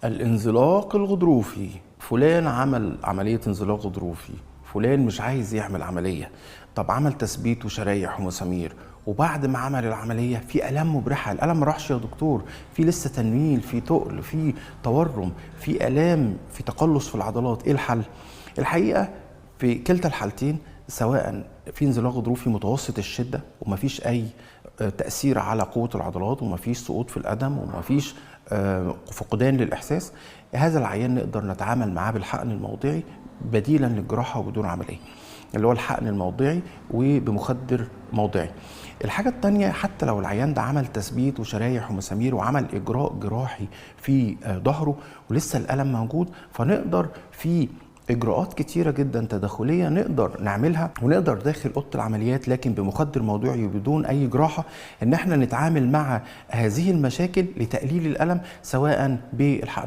الانزلاق الغضروفي، فلان عمل عملية انزلاق غضروفي، فلان مش عايز يعمل عملية. طب عمل تثبيت وشرايح ومسامير، وبعد ما عمل العملية في آلام مبرحة. الألم ما راحش يا دكتور، في لسه تنميل، في تقل، في تورم، في آلام، في تقلص في العضلات. إيه الحل؟ الحقيقة في كلتا الحالتين، سواء في انزلاق غضروفي متوسط الشدة ومفيش أي تأثير على قوة العضلات ومفيش سقوط في القدم ومفيش فقدان للإحساس، هذا العيان نقدر نتعامل معاه بالحقن الموضعي بديلا للجراحة وبدون عملية، اللي هو الحقن الموضعي وبمخدر موضعي. الحاجة التانية، حتى لو العيان ده عمل تثبيت وشرايح ومسامير وعمل إجراء جراحي في ظهره ولسه الألم موجود، فنقدر في إجراءات كتيرة جدا تداخلية نقدر نعملها، ونقدر داخل أوضة العمليات لكن بمخدر موضوعي وبدون أي جراحة إن احنا نتعامل مع هذه المشاكل لتقليل الألم، سواء بالحقن